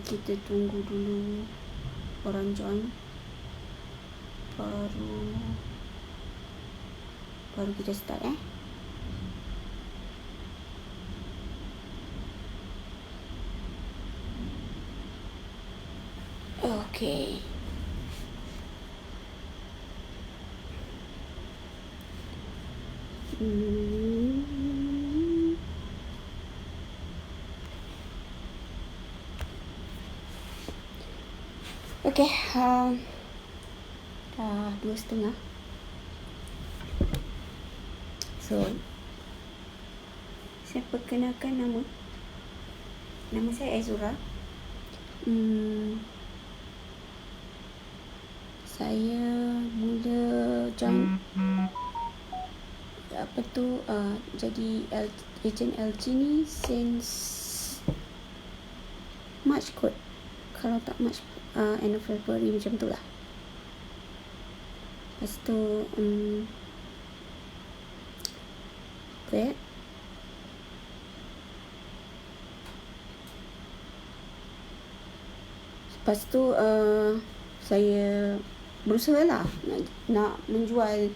Kita tunggu dulu orang join, baru kita start. Okay. Okay, dah 2:30. So, saya perkenalkan nama saya Azura. Saya mula join jadi agent LG ni since March kot, kalau tak March, end of February macam tu lah. Lepas tu lepas tu saya berusaha lah nak menjual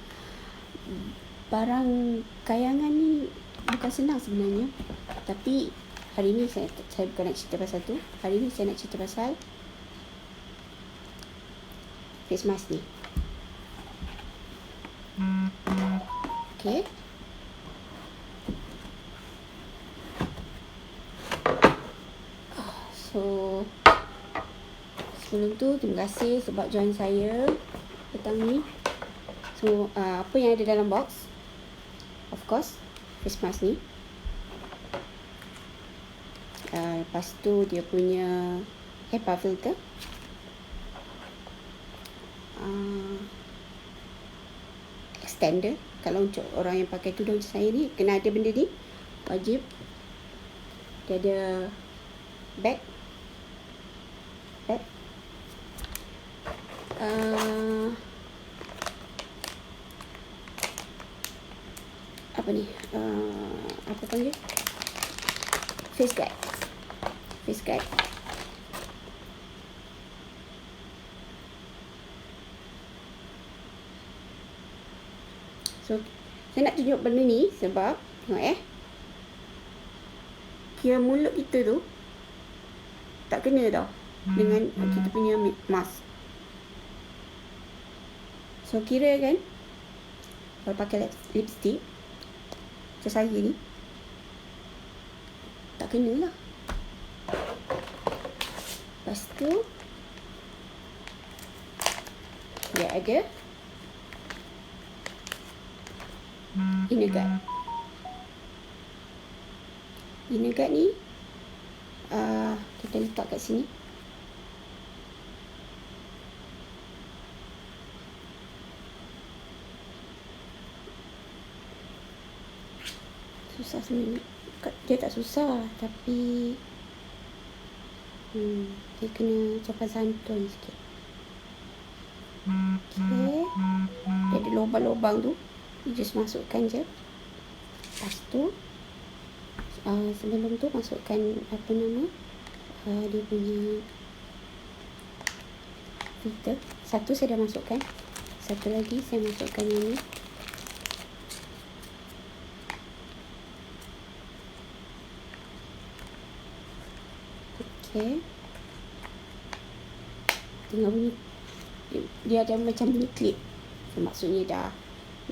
barang kayangan ni. Bukan senang sebenarnya, tapi hari ni saya bukan nak cerita pasal tu. Hari ni saya nak cerita pasal face mask ni. Okay. So, sebelum tu terima kasih sebab join saya petang ni. So, apa yang ada dalam box? Of course, face mask ni. Lepas tu dia punya HEPA filter. Extender. Kalau untuk orang yang pakai tudung macam saya ni, kena ada benda ni. Wajib. Dia ada bag. Apa ni? Apa panggil? Face guard. So, saya nak tunjuk benda ni sebab tengok kira mulut kita tu tak kena tau dengan kita punya mask. So, kira kan kalau pakai lipstick macam saya ni tak kena lah. Lepas tu dia ada inner guard ni kita letak kat sini. Susah sebenarnya. Dia tak susah, tapi dia kena sopan santun sikit. Okay. Dia ada lubang-lubang tu, just masukkan je. Lepas tu sebelum tu masukkan dia punya filter. Satu saya dah masukkan, satu lagi saya masukkan yang ni. Okay. Tengok bunyi, dia ada macam bunyi klip. So, maksudnya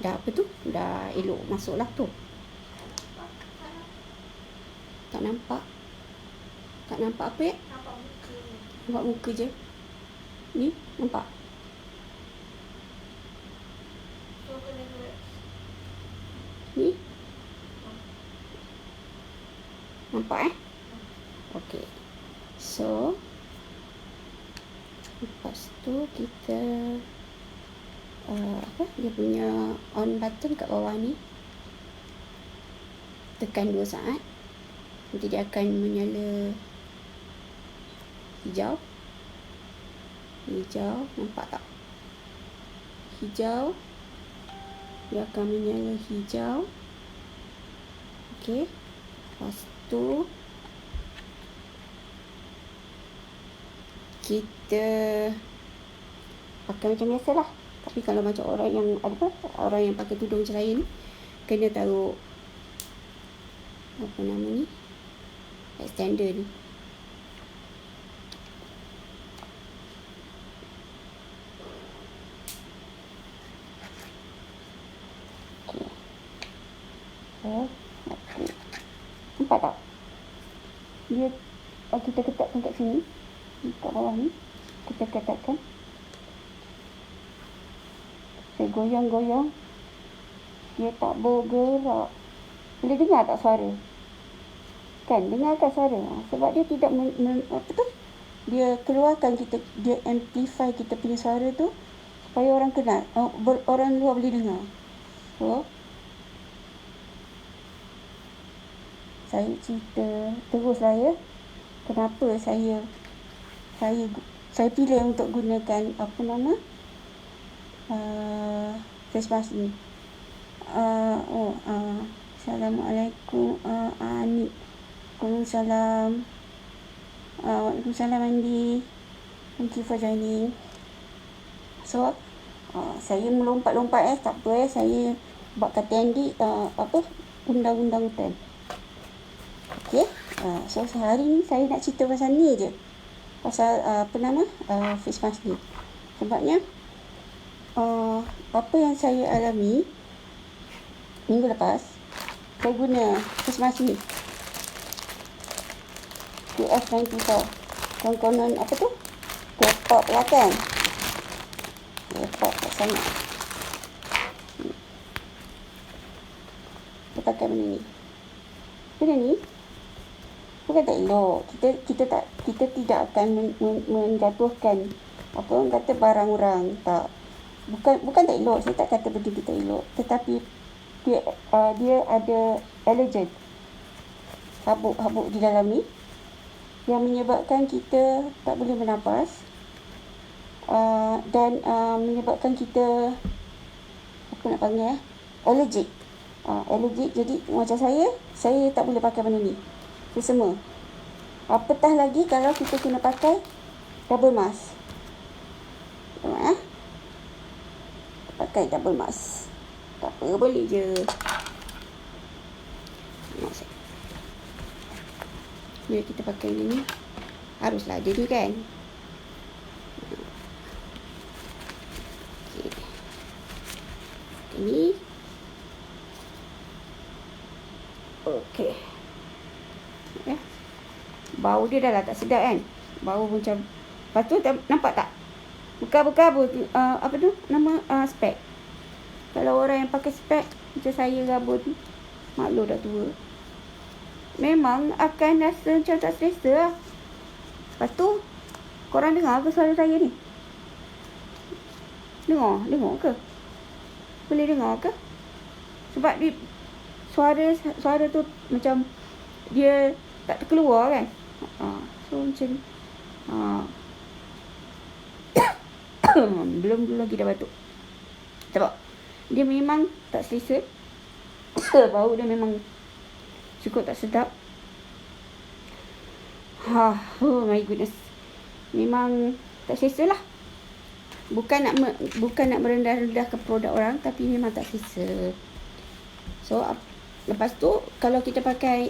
dah apa tu, dah elok masuk lah tu. Tak nampak apa ya? Nampak muka je. Ni nampak. Ni nampak okey. So, lepas tu kita dia punya on button kat bawah ni, tekan 2 saat, nanti dia akan menyala hijau, nampak tak? Hijau, dia akan menyala hijau. Okey. Lepas tu kita pakai macam biasa lah. Tapi kalau macam orang yang orang yang pakai tudung macam saya ni, kena taruh apa nama ni, extender ni. Nampak tak? Dia kita ketatkan kat sini, kat bawah ni, kita ketatkan. Saya goyang-goyang, dia tak bergerak. Boleh dengar tak suara? Kan, dengarkan suara. Sebab dia tidak dia keluarkan dia amplify kita punya suara tu supaya orang kenal, orang luar boleh dengar. So, saya cerita teruslah ya. Kenapa saya pilih untuk gunakan apa nama face mask ni. Assalamualaikum Anik. Waalaikumsalam. Waalaikumsalam Andi. Thank you for joining. So, saya melompat-lompat tak apa saya buat kata Andi undang-undang hutan. Okey. So hari ni saya nak cerita pasal ni je. Pasal face mask ni. Sebabnya apa yang saya alami minggu lepas, saya guna face mask ni QF94. Konon apa tu? K-pop lah kan? K-pop tak sangat. Kita pakai benda ni. Benda ni bukan tak elok. Kita tidak akan menjatuhkan apa orang kata barang orang, tak. Bukan tak elok. Saya tak kata benda tu tak elok, tetapi dia ada allergen, habuk-habuk di dalam ni yang menyebabkan kita tak boleh bernafas, dan menyebabkan kita apa nak panggil allergic. Allergic. Jadi macam saya tak boleh pakai benda ni. Semua. Apatah lagi kalau kita kena pakai double mask. Tengok pakai double mask. Tak apa, boleh je. Bila kita pakai ni haruslah ada ni kan. Okay. Ini. Okey. Bau dia dah lah tak sedap kan. Bau macam, lepas tu nampak tak? Bekal-bekal apa tu nama spek. Kalau orang yang pakai spek macam saya gabut, maklum dah tua, memang akan rasa macam tak selesa lah. Lepas tu korang dengar ke suara saya ni? Dengar ke? Boleh dengar ke? Sebab dia suara tu macam dia tak terkeluar kan. So macam ni. Belum lagi dah batuk. Sebab dia memang tak selesa. Bau dia memang cukup tak sedap. Oh my goodness. Memang tak selesa lah. Bukan nak merendah-rendahkan produk orang, tapi memang tak selesa. So lepas tu kalau kita pakai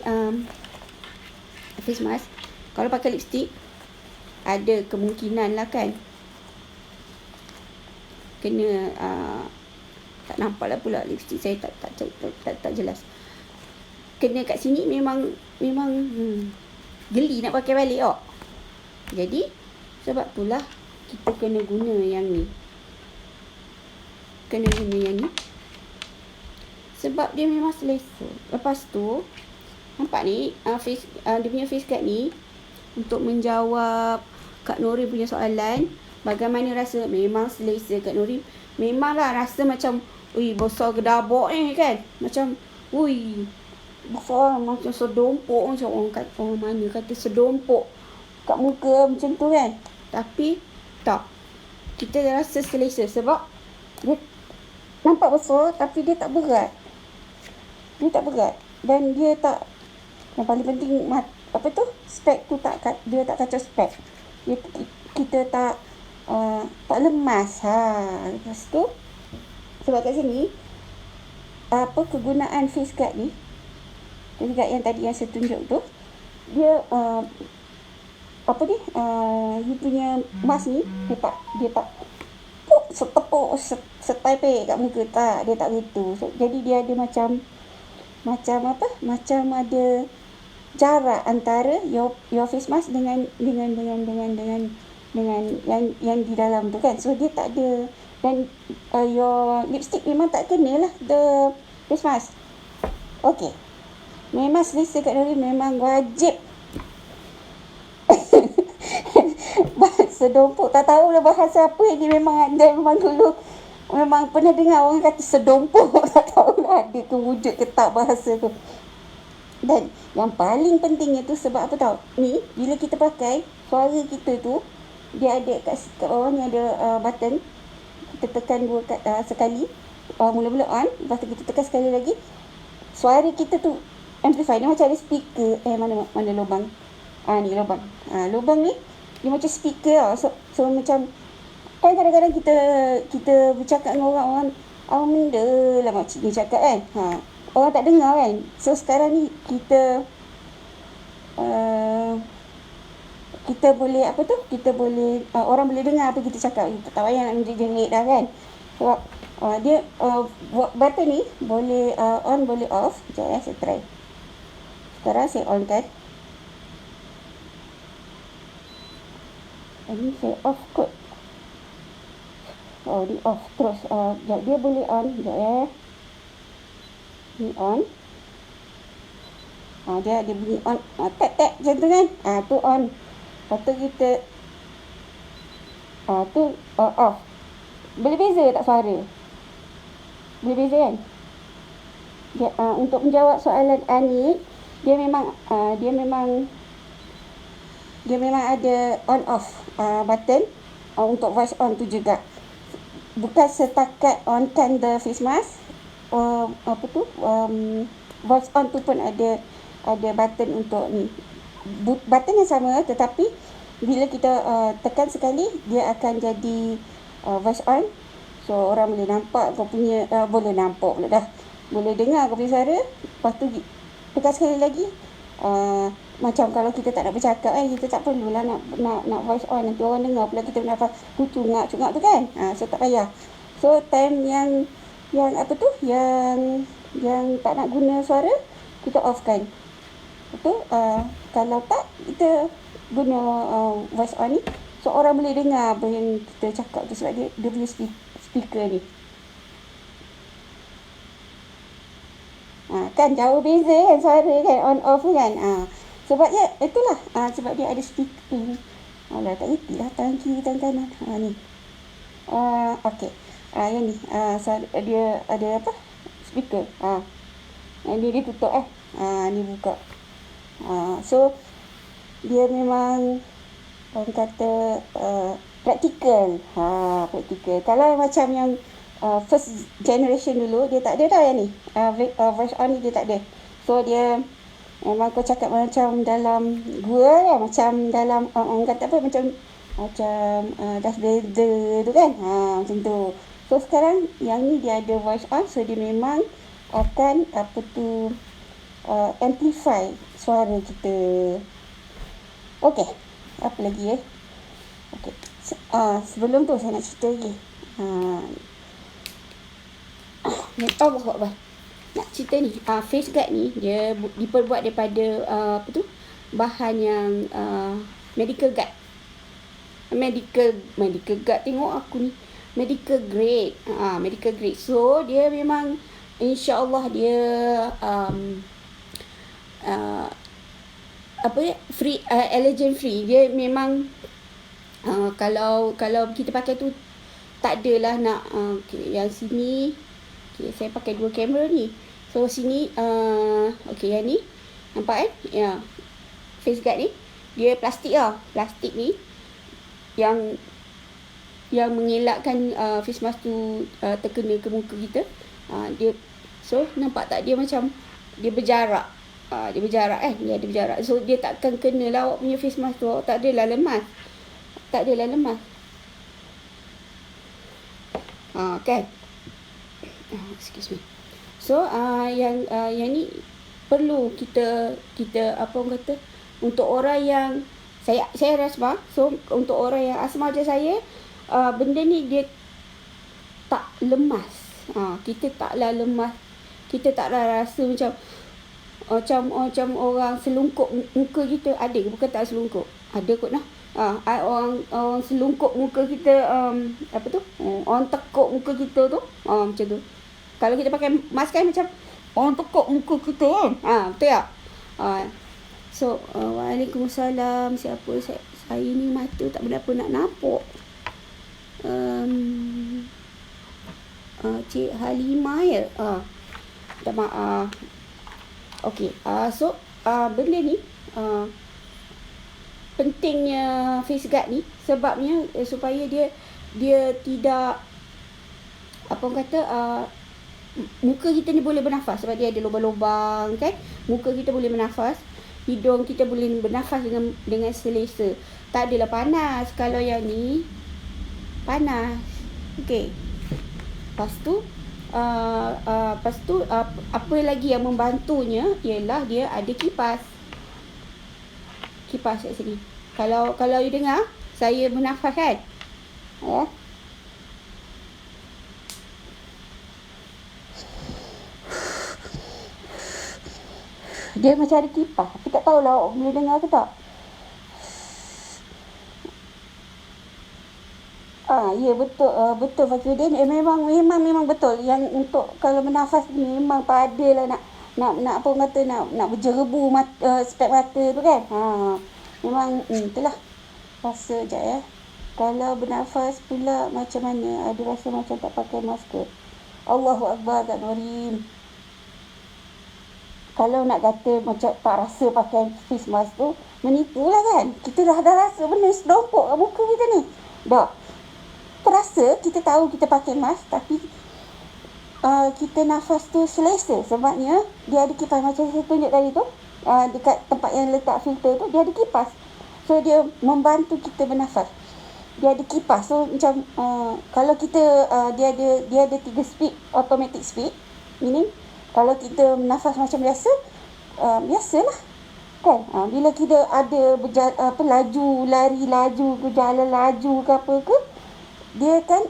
face mask, kalau pakai lipstick, ada kemungkinan lah kan kena tak nampak lah pula lipstick saya tak jelas. Kena kat sini memang geli nak pakai balik tak. Jadi sebab itulah kita kena guna yang ni. Sebab dia memang selesa. Lepas tu nampak ni dia punya face guard ni untuk menjawab Kak Nori punya soalan, bagaimana rasa? Memang selesa Kak Nori. Memanglah rasa macam besar gedabok ni kan. Macam besar macam sedompok, macam orang mana kata sedompok kat muka macam tu kan. Tapi tak. Kita rasa selesa sebab dia nampak besar tapi dia tak berat. Dan dia tak, yang paling penting spek tu dia tak kacau spek. kita tak lemas. Lepas tu sebab kat sini apa kegunaan face guard ni, face guard yang tadi yang saya tunjuk tu, dia you punya mask ni dia tak setepuk setaipik kat muka, tak, dia tak gitu. So, jadi dia ada macam ada jarak antara your face mask dengan yang di dalam tu kan. So dia tak ada, dan your lipstick memang tak kena lah the face mask. Okay, memang selesa kat Nuri memang wajib. Sedompok, tak tahulah bahasa apa ini, memang dulu memang pernah dengar orang kata sedompok. Tak tahulah ada ke wujud ke tak bahasa tu. Dan yang paling pentingnya tu sebab apa tahu? Ni bila kita pakai, suara kita tu dia ada kat bawah ni ada button. Kita tekan sekali, mula-mula on, lepas tu kita tekan sekali lagi, suara kita tu amplify. Dia macam ada speaker. Mana lubang? Ni lubang. Lubang ni dia macam speaker lah. So macam kan kadang-kadang kita bercakap dengan orang benda lah makcik ni cakap kan. Orang tak dengar kan. So sekarang ni kita boleh orang boleh dengar apa kita cakap. Kita tak payah nak menjerit dah kan. Sebab dia button ni boleh on boleh off. Sekejap saya try. Sekarang saya on kan. Ini saya off kot. Dia off terus. Dia boleh on. Sekejap ni on. Dia bunyi on. Tap macam tu kan. Tu on. Lepas tu kita tu off. Boleh beza tak suara? Boleh beza kan? Dia, untuk menjawab soalan Ani, dia memang ada on off button untuk voice on tu juga. Bukan setakat on kan the face mask. Voice on tu pun ada button untuk ni. Button yang sama, tetapi bila kita tekan sekali, dia akan jadi voice on. So orang boleh nampak kau punya, boleh nampak pula dah, boleh dengar kau punya suara. Lepas tu tekan sekali lagi. Macam kalau kita tak nak bercakap kan, kita tak perlulah nak voice on, nanti orang dengar pula kita nak cungak tu kan. So tak payah. So time yang apa tu, yang tak nak guna suara, kita off kan. Betul? Kalau tak, kita guna voice on ni, so orang boleh dengar apa yang kita cakap tu, sebab dia punya speaker ni. Kan jauh beza kan suara kan, on off kan. Sebab dia itulah, sebab dia ada speaker ni. Alah, tak reti lah tangan kiri tangan kanan. Ni. Okey. Yang ni, dia ada apa? Speaker. Yang ni dia tutup ni buka. So dia memang orang kata praktikal. Praktikal. Kalau macam yang first generation dulu, dia tak ada dah yang ni. Voice on ni dia tak ada. So dia memang kau cakap macam dalam gua lah, macam dalam orang kata apa, macam Darth Vader tu kan. Macam tu. So sekarang yang ni dia ada voice on, so dia memang akan amplify suara kita. Okey, apa lagi okey. Sebelum tu saya nak cerita lagi. Nak cerita ni, face guard ni dia diperbuat daripada bahan yang medical guard. Medical guard, tengok aku ni, medical grade. Medical grade. So dia memang insya-Allah dia free, allergen free. Dia memang kalau kita pakai tu tak adalah nak yang sini. Saya pakai dua kamera ni. So sini yang ni nampak kan? Ya. Face guard ni dia plastik lah. Plastik ni yang mengelakkan face mask tu terkena ke muka kita. Dia, so nampak tak dia macam dia berjarak. Dia ada berjarak. So dia takkan kena lah awak punya face mask tu. Awak tak adalah lemas. tak adalah lemas. Kan? Excuse me. So yang ni perlu kita apa orang kata, untuk orang yang saya asma. So untuk orang yang asma macam saya, benda ni dia tak lemas. Kita taklah lemas. Kita taklah rasa macam orang selungkup muka kita. Ada ke? Bukan tak selungkup. Ada kot lah. Orang selungkup muka kita, apa tu? Orang tekuk muka kita tu. Macam tu. Kalau kita pakai mask kan macam orang tekuk muka kita kan. Betul tak? So, Waalaikumsalam. Siapa? Saya ni mata tak berapa nak nampak. Cik Halimah ya? Minta maaf. Okey. So, benda ni pentingnya face guard ni sebabnya supaya dia tidak, apa orang kata, muka kita ni boleh bernafas sebab dia ada lubang-lubang kan. Muka kita boleh bernafas, hidung kita boleh bernafas dengan selesa. Tak adalah panas. Kalau yang ni panas. Okey. Lepas tu apa lagi yang membantunya ialah dia ada kipas. Kipas kat sini. Kalau you dengar saya bernafas kan? Dia macam ada kipas. Tapi tak tahulah awak boleh dengar ke tak. Ya betul. Betul Fakiruddin. Memang betul. Yang untuk kalau bernafas ni memang padalah nak apa orang kata, nak berjerebu spek mata tu kan. Memang itulah. Rasa sekejap ya. Kalau bernafas pula macam mana? Ada rasa macam tak pakai masker. Allahu Akbar Kak Norim. Kalau nak kata macam tak rasa pakai face mask tu, menipulah kan. Kita dah rasa benda sedompok kat muka kita ni. Dah. Terasa, kita tahu kita pakai mask, tapi kita nafas tu selesa. Sebabnya dia ada kipas. Macam saya tunjuk tadi tu, dekat tempat yang letak filter tu, dia ada kipas. So dia membantu kita bernafas. Dia ada kipas. So macam kalau kita dia ada 3 speed, automatic speed. Meaning kalau kita nafas macam biasa, biasalah kan. Bila kita ada laju, lari laju ke, jalan laju ke apa ke, dia kan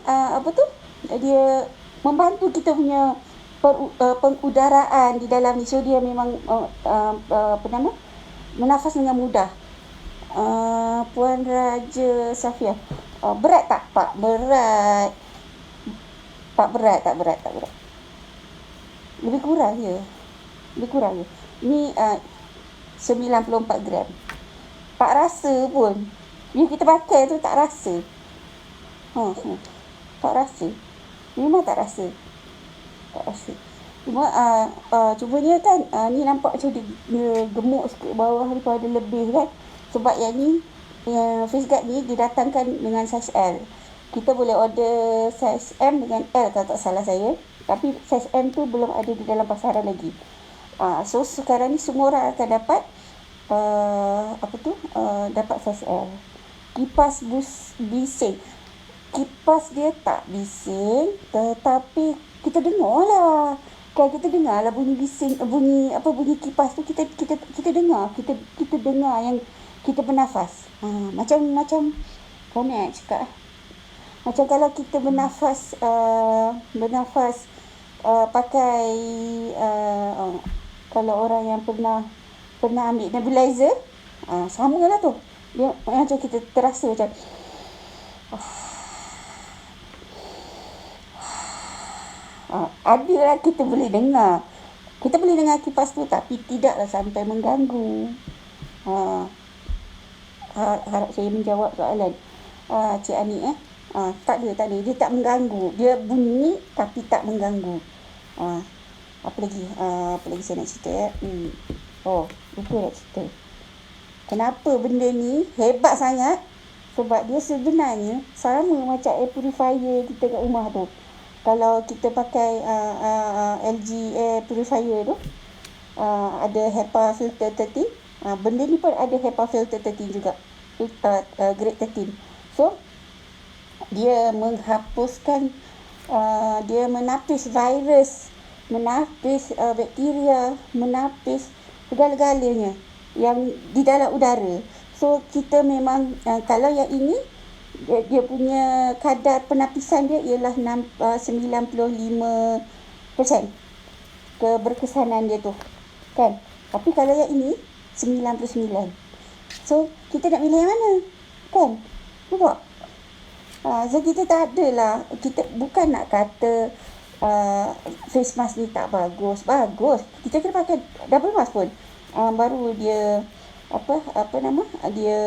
dia membantu kita punya pengudaraan di dalam ni. So dia memang menafas dengan mudah. Puan Raja Safia, berat tak? Tak berat. Tak berat. Lebih kurang je. Ni 94 gram. Tak rasa pun. Bila kita pakai tu tak rasa. Tak rasa. Memang tak rasa. Cuma cumanya kan ni nampak macam dia gemuk sikit bawah daripada lebih kan. Sebab yang ni face guard ni didatangkan dengan saiz L. Kita boleh order saiz M dengan L kalau tak salah saya. Tapi saiz M tu belum ada di dalam pasaran lagi. So sekarang ni semua orang akan dapat dapat saiz L. Kipas bising. Kipas dia tak bising, tetapi kita dengar lah. Kalau kita dengar lah bunyi bising, bunyi kipas tu, kita dengar. Kita dengar yang kita bernafas. Macam mana nak cakap? Macam kalau kita bernafas pakai kalau orang yang pernah ambil nebulizer, sama lah tu. Dia macam kita terasa macam adalah kita boleh dengar. Kita boleh dengar kipas tu, tapi tidaklah sampai mengganggu. Harap saya menjawab soalan Cik Ani. Tak ada. Dia tak mengganggu. Dia bunyi tapi tak mengganggu. Apa lagi saya nak cerita ya? Lupa nak cerita. Kenapa benda ni hebat sangat? Sebab dia sebenarnya sama macam air purifier kita kat rumah tu. Kalau kita pakai LG air purifier tu, ada HEPA filter 13. Benda ni pun ada HEPA filter 13 juga. Grade 13. So dia menghapuskan, dia menapis virus, menapis bakteria, menapis segala-galanya yang di dalam udara. So kita memang kalau yang ini dia punya kadar penapisan dia ialah 95% keberkesanan dia tu kan. Tapi kalau yang ini 99. So kita nak pilih yang mana kan? Nampak? So kita tak adalah, kita bukan nak kata face mask ni tak bagus. Kita kena pakai double mask pun baru dia dia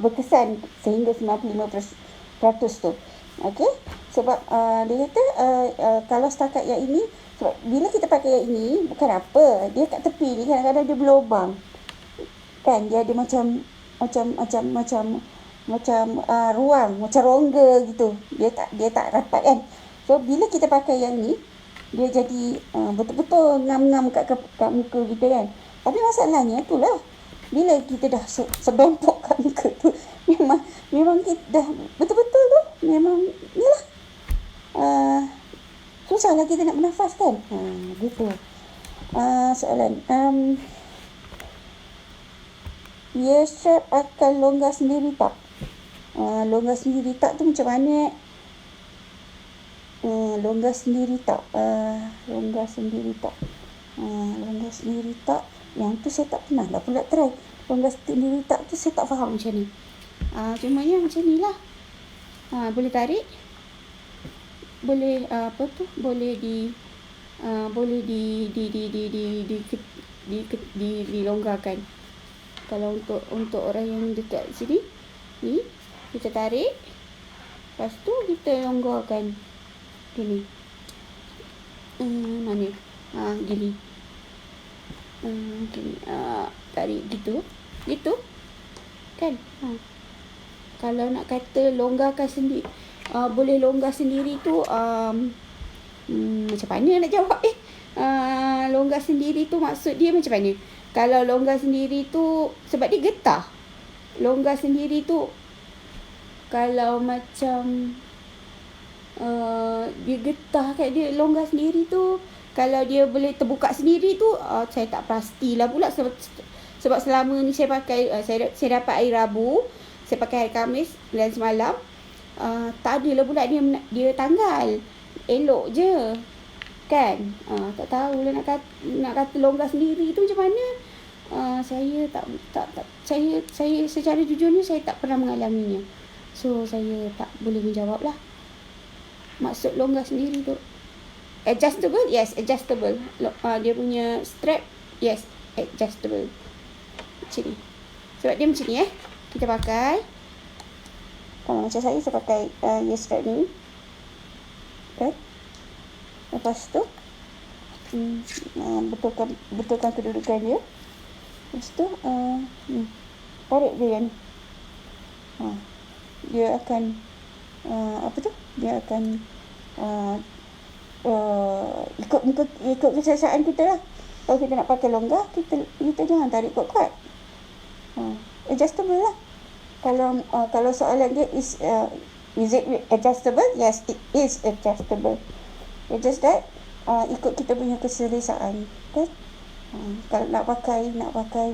berkesan sehingga 95% tu. Okey, sebab dia kata kalau setakat yang ini, sebab bila kita pakai yang ini bukan apa, dia kat tepi ni kadang-kadang dia berlubang kan, dia ada macam ruang, macam rongga gitu, dia tak rapat kan. So bila kita pakai yang ni, dia jadi betul-betul ngam-ngam kat muka kita kan. Tapi masalahnya itulah, bila kita dah sebempok kat muka tu, memang kita dah betul-betul tu memang yalah, susahlah kita nak bernafas kan. Gitu. Soalan, ear strap akan longgar sendiri tak? Longgar sendiri tak tu macam mana? Longgar sendiri tak? Longgar sendiri tak? Yang tu saya tak pernah lah pula try. Longgar sendiri tak tu saya tak faham macam ni. Cumanya macam ni lah. Boleh tarik. Boleh boleh dilonggarkan. Kalau untuk orang yang dekat sini ni, kita tarik, lepas tu kita longgarkan gini. Mana? Gini. Gini. Tarik gitu kan. Kalau nak kata longgarkan sendiri, boleh longgar sendiri tu, macam mana nak jawab longgar sendiri tu maksud dia macam mana? Kalau longgar sendiri tu sebab dia getah. Longgar sendiri tu kalau macam dia getah kat dia, longgar sendiri tu kalau dia boleh terbuka sendiri tu, saya tak pastilah pula sebab selama ni saya pakai, saya dapat hari Rabu, saya pakai hari Khamis dan semalam, tak adalah pula dia tanggal. Elok je kan. Tak tahulah nak kata longgar sendiri tu macam mana. Saya tak saya secara jujurnya saya tak pernah mengalaminya. So saya tak boleh menjawab lah. Maksud longgar sendiri tu adjustable? Yes, adjustable. Dia punya strap, yes, adjustable. Macam ni. Sebab dia macam ni kita pakai. Kalau macam saya pakai ear strap ni. Okay. Lepas tu betulkan kedudukan dia. Lepas tu tarik dia yang ni. Dia akan dia akan ikut keselesaan kita lah. Kalau kita nak pakai longgar, kita jangan tarik kuat-kuat. Adjustable lah. Kalau soalan dia is it adjustable? Yes, it is adjustable. It's just that ikut kita punya keselesaan kan. Kalau nak pakai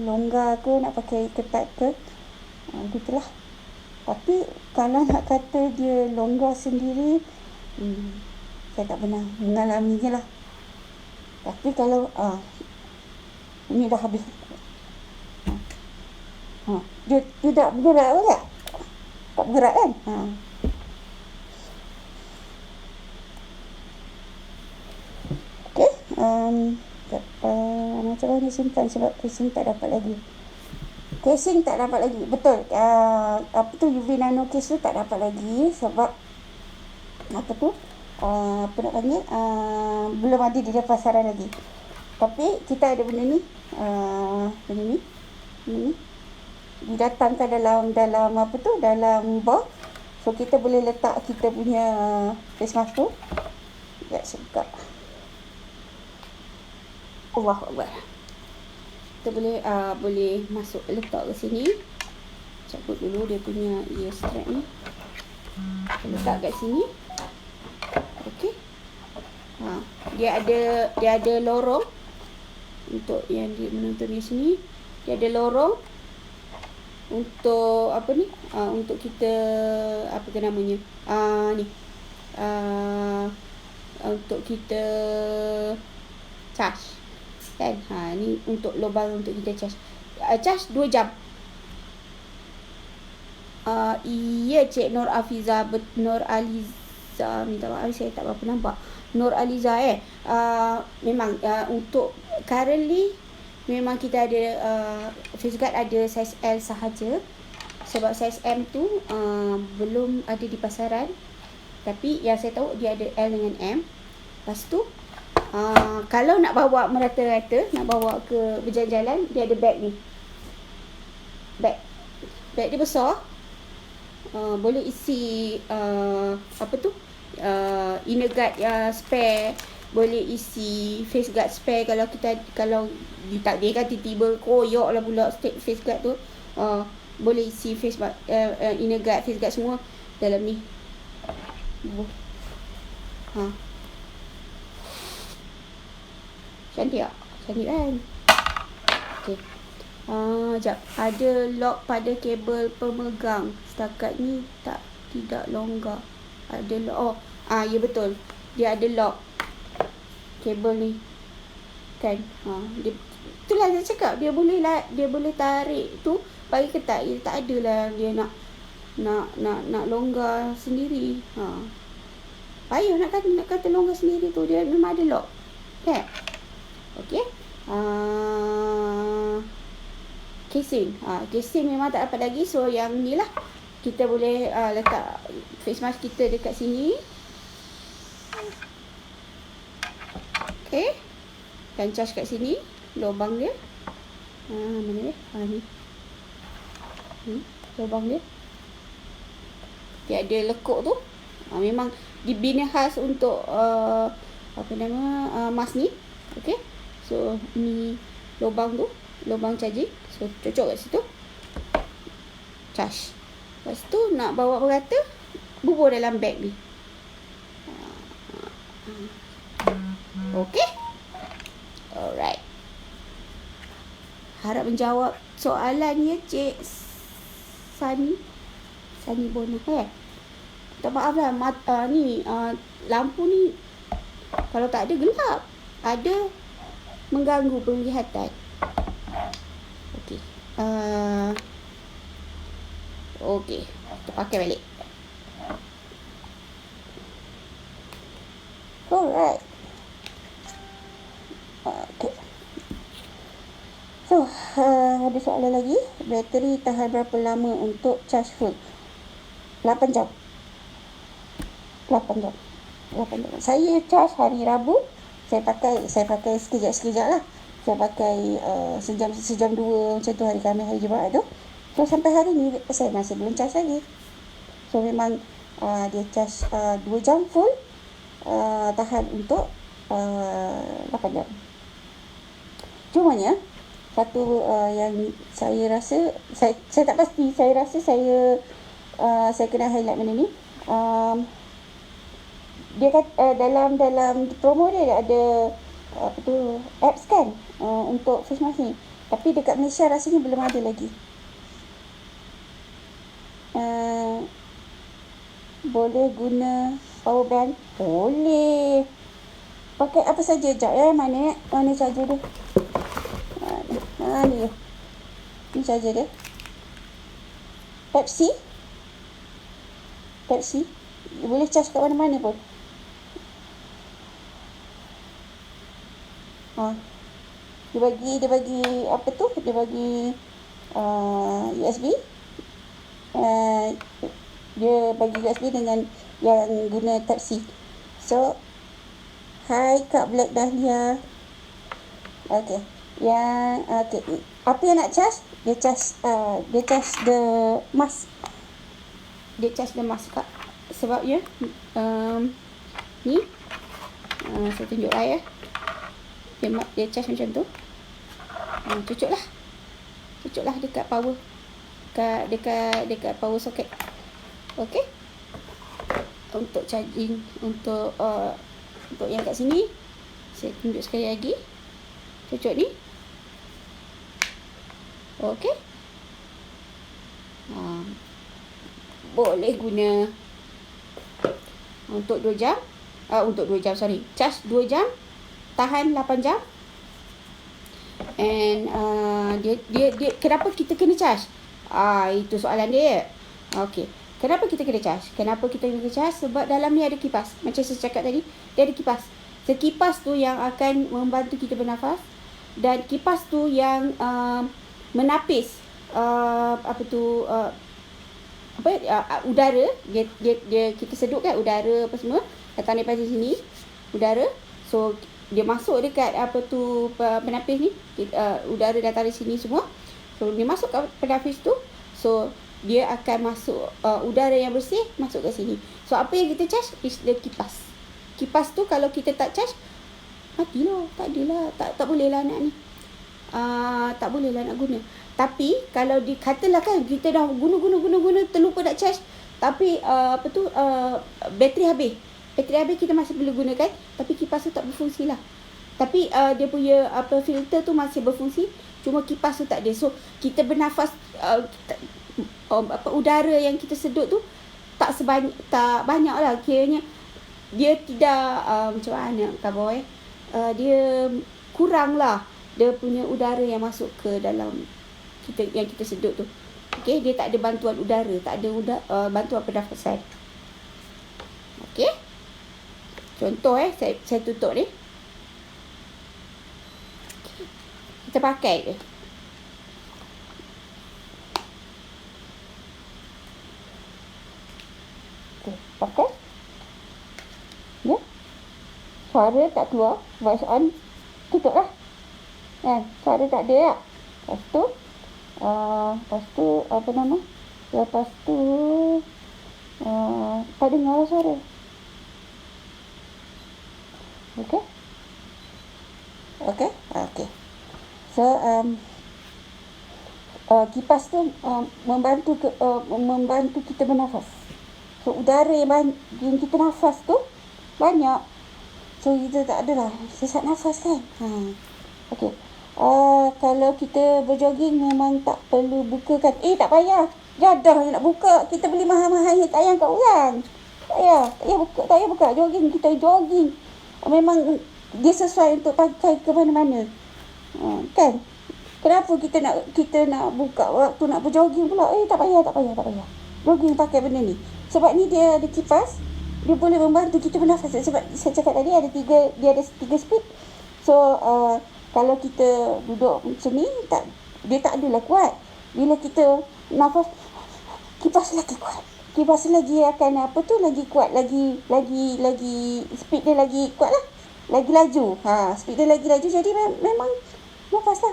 longgar ke, nak pakai ketat ke, gitulah. Tapi kalau nak kata dia longgar sendiri, saya tak pernah mengalaminya lah. Tapi kalau ini dah habis, dia tak bergerak tak? Tak bergerak kan? Okey. Macam mana simpan, sebab casing tak dapat lagi. Betul. UV nano case tu tak dapat lagi sebab belum ada di pasaran lagi. Tapi kita ada benda ni, didatangkan dalam box. So kita boleh letak kita punya face mask tu. Ya, saya buka. Allahu Akbar. Kita boleh masuk letak ke sini. cabut dulu dia punya ear strap ni. Letak kat sini. Okey. Dia ada lorong untuk yang menonton di sini. Dia ada lorong untuk apa ni? Untuk kita apa ke namanya? Untuk kita charge. Kan? Ni untuk lubang untuk kita charge. Charge 2 jam. Ya Cik Nur Aliza, minta maaf saya tak berapa nampak. Nur Aliza memang untuk currently memang kita ada face guard ada saiz L sahaja. Sebab saiz M tu belum ada di pasaran. Tapi yang saya tahu dia ada L dengan M. Lepas tu kalau nak bawa merata-rata, nak bawa ke berjalan-jalan, dia ada bag ni. Bag dia besar. Boleh isi inner guard spare, boleh isi face guard spare kalau ditakdirkan tiba-tiba koyak lah pula face guard tu. Boleh isi face guard, inner guard, face guard semua dalam ni. Cantik tak? Cantik kan? Okey. Sekejap. Ada lock pada kabel pemegang. Setakat ni tidak longgar. Ada lock. Ya betul. Dia ada lock kabel ni. Kan? Itulah saya cakap, dia boleh tarik tu bagi ketat. Tak adalah dia nak longgar sendiri. Payah nak kata longgar sendiri tu, dia memang ada lock. Kan? Okey. Casing memang tak dapat lagi. So yang ni lah, kita boleh letak face mask kita dekat sini. Okey. Dan charge kat sini lubang dia. Mana dia? Ni. Lubang dia. Dia ada lekuk tu. Memang dibina khas untuk mask ni. Okey. So ni lubang tu, lubang charging. So cocok kat situ. Charge. Lepas tu nak bawa berata, bubur dalam beg ni. Okey. Alright. Harap menjawab soalan ya Cik Sani Bona. Tak maaf lah, lampu ni kalau tak ada gelap, ada mengganggu penglihatan. Okey. Okey, kita pakai balik. Alright. Okay. So, ada soalan lagi. Bateri tahan berapa lama untuk charge full? 8 jam. Saya charge hari Rabu. Saya pakai sekejap-sekejap lah. Saya pakai sejam 2 macam tu hari Khamis, hari Jumaat tu. So sampai hari ni saya masih belum charge lagi. So memang dia charge 2 jam full, tahan untuk 8 jam. Cumanya satu yang saya rasa, saya tak pasti, saya rasa saya kena highlight benda ni. Dia dalam promo dia ada apps kan untuk face mask ni, tapi dekat Malaysia rasanya belum ada lagi. Boleh guna power bank? Boleh. Pakai apa saja. Sekejap mana charger dia? Ni charger dia. Type-C. Boleh charge kat mana-mana pun. Dia bagi apa tu? Dia bagi USB. Dia bagi USB dengan yang guna Type-C. So, hai Kak Black Dahlia. Okay. Apa yang nak charge? Dia charge the mask. Dia charge the mask Kak. Sebabnya ni saya tunjuk lah ya. Dia charge macam tu. Cucuklah dekat power. dekat power socket. Okey. Untuk charging untuk yang kat sini saya tunjuk sekali lagi. Cocok ni. Okey. Boleh guna untuk 2 jam. Untuk 2 jam, sorry. Charge 2 jam, tahan 8 jam. And dia kenapa kita kena charge? Itu soalan dia. Okey. Kenapa kita kena charge? Sebab dalam ni ada kipas. Macam saya cakap tadi, dia ada kipas. Kipas tu yang akan membantu kita bernafas, dan kipas tu yang menapis udara. Dia kita sedutkan udara apa semua datang daripada sini, udara. So dia masuk dekat penapis ni, udara datang dari sini semua. So dia masuk ke penapis tu, so dia akan masuk udara yang bersih masuk ke sini. So apa yang kita charge is the kipas. Kipas tu kalau kita tak charge, matilah. Tak adalah, tak boleh lah nak ni. Tak boleh lah nak guna. Tapi kalau katalah kan kita dah guna terlupa nak charge, tapi bateri habis. Bateri habis kita masih boleh gunakan, tapi kipas tu tak berfungsi lah. Tapi dia punya filter tu masih berfungsi, cuma kipas tu tak ada. So kita bernafas udara yang kita sedut tu tak banyak lah. Kiranya dia tidak macam mana kata dia kurang lah dia punya udara yang masuk ke dalam yang kita sedut tu. Okey, dia tak ada bantuan udara, tak ada bantuan pernafasan. Okey. Contoh saya tutup ni. Kita pakai je. Okey, pakai. Ya. Suara tak keluar, voice on. Tutup lah. Suara tak ada tak? Lepas tu tak dengar suara. Okey. So kipas tu membantu kita bernafas. So udara yang kita nafas tu banyak. So kita tak adalah sesak nafas kan. Okey. Kalau kita berjoging memang tak perlu bukakan. Tak payah. Jadah nak buka. Kita beli mahal-mahal yang tayang kat orang. Tak payah buka. Jogging, kita jogging. Memang dia sesuai untuk pakai ke mana-mana. Kan? Kenapa kita nak buka waktu nak berjoging pula? Tak payah. Jogging pakai benda ni. Sebab ni dia ada kipas. Dia boleh membantu kita bernafas. Sebab saya cakap tadi dia ada 3 speed. So kalau kita duduk macam ni, dia tak adalah kuat. Bila kita nafas, kipas lagi kuat. Kipas lagi akan lagi kuat, lagi speed dia lagi kuat lah. Lagi laju. Speed dia lagi laju, jadi memang nafas lah.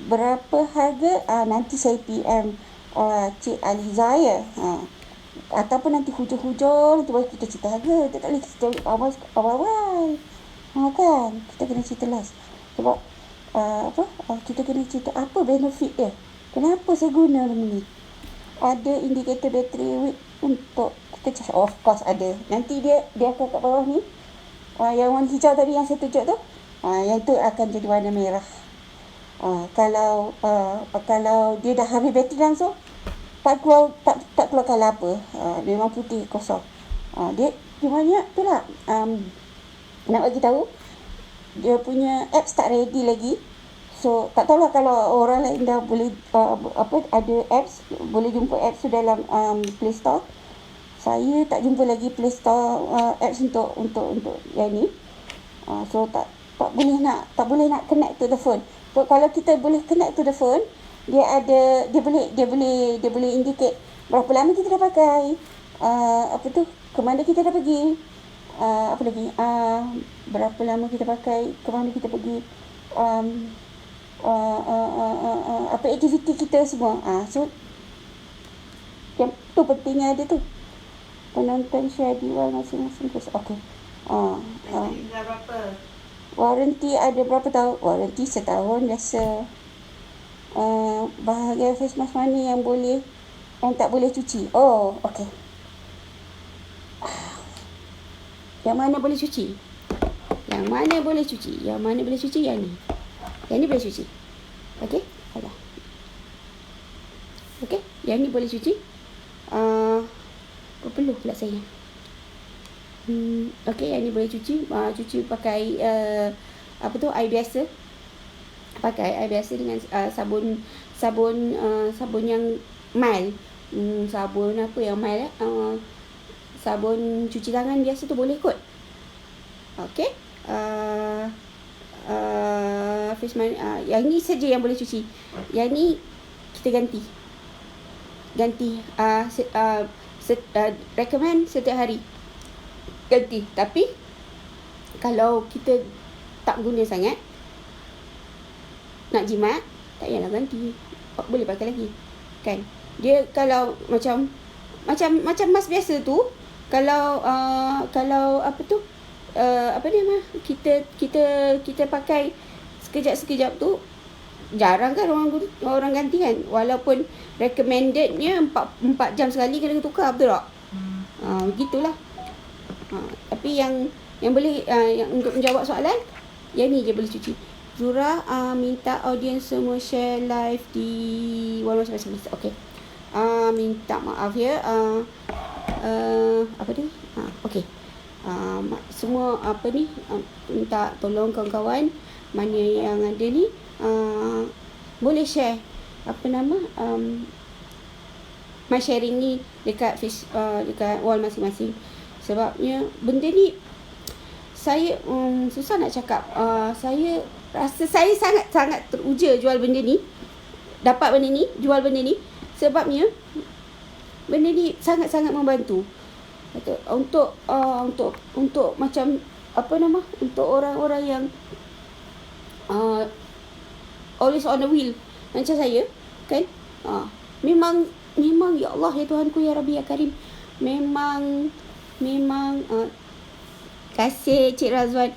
Berapa harga? Nanti saya PM Cik Aliza ya. Ataupun nanti hujung-hujung nanti baru kita cerita harga. Tak boleh kita awal-awal. Kan? Kita kena cerita last. Sebab kita kena cerita apa benefit dia. Kenapa saya guna benda ni? Ada indikator battery weight untuk kita charge. Of course ada. Nanti dia akan kat bawah ni. Yang warna hijau tadi yang saya tunjuk tu. Yang tu akan jadi warna merah. Kalau dia dah habis bateri langsung, tak keluar colour apa. Dia memang putih kosong. Dia banyak tu lah. Nak bagi tahu, dia punya apps tak ready lagi. So tak tahulah kalau orang lain dah boleh ada apps, boleh jumpa apps tu dalam Play Store. Saya tak jumpa lagi Play Store apps untuk yang ni. So tak boleh nak connect to the phone. So kalau kita boleh connect to the phone, dia boleh indicate berapa lama kita dah pakai, ke mana kita dah pergi, berapa lama kita pakai, ke mana kita pergi, apa aktiviti kita semua. So yang tu pentingnya ada tu. Penonton share diwal masing-masing terus. Okey. Berapa? Waranti ada berapa tahun? Waranti setahun biasa. bahagian face mask mana yang tak boleh cuci. Oh, okey. Yang mana boleh cuci? Yang mana boleh cuci? Yang mana boleh cuci? Yang ni. Yang ni boleh cuci. Okey? Ada. Okey? Yang ni boleh cuci. Perlu pula saya. Okey, yang ni boleh cuci. Cuci pakai air biasa. Pakai air biasa dengan sabun yang mild. Sabun apa yang mild sabun cuci tangan biasa tu boleh kot. Okey. Yang ni saja yang boleh cuci. Yang ni kita ganti. Recommend setiap hari ganti. Tapi kalau kita tak guna sangat, nak jimat, tak payahlah ganti, boleh pakai lagi kan. Dia kalau macam mask biasa tu, kalau kita pakai sekejap tu, jarang kan orang ganti kan. Walaupun recommendednya 4 jam sekali kena tukar, betul tak? Begitulah. Tapi yang boleh yang untuk menjawab soalan, yang ni je boleh cuci. Zura minta audience semua share live di One More Specialist. Okey. Minta maaf ya. Apa ni? Okey. Semua minta tolong kawan-kawan mana yang ada ni boleh share my sharing ni dekat dekat wall masing-masing. Sebabnya benda ni saya susah nak cakap. Saya rasa saya sangat teruja jual benda ni. Dapat benda ni, jual benda ni. Sebabnya benda ni sangat-sangat membantu. Untuk macam untuk orang-orang yang always on the wheel macam saya kan. Memang ya Allah ya Tuhanku ya Rabbi ya Karim. Memang kasih Cik Razwan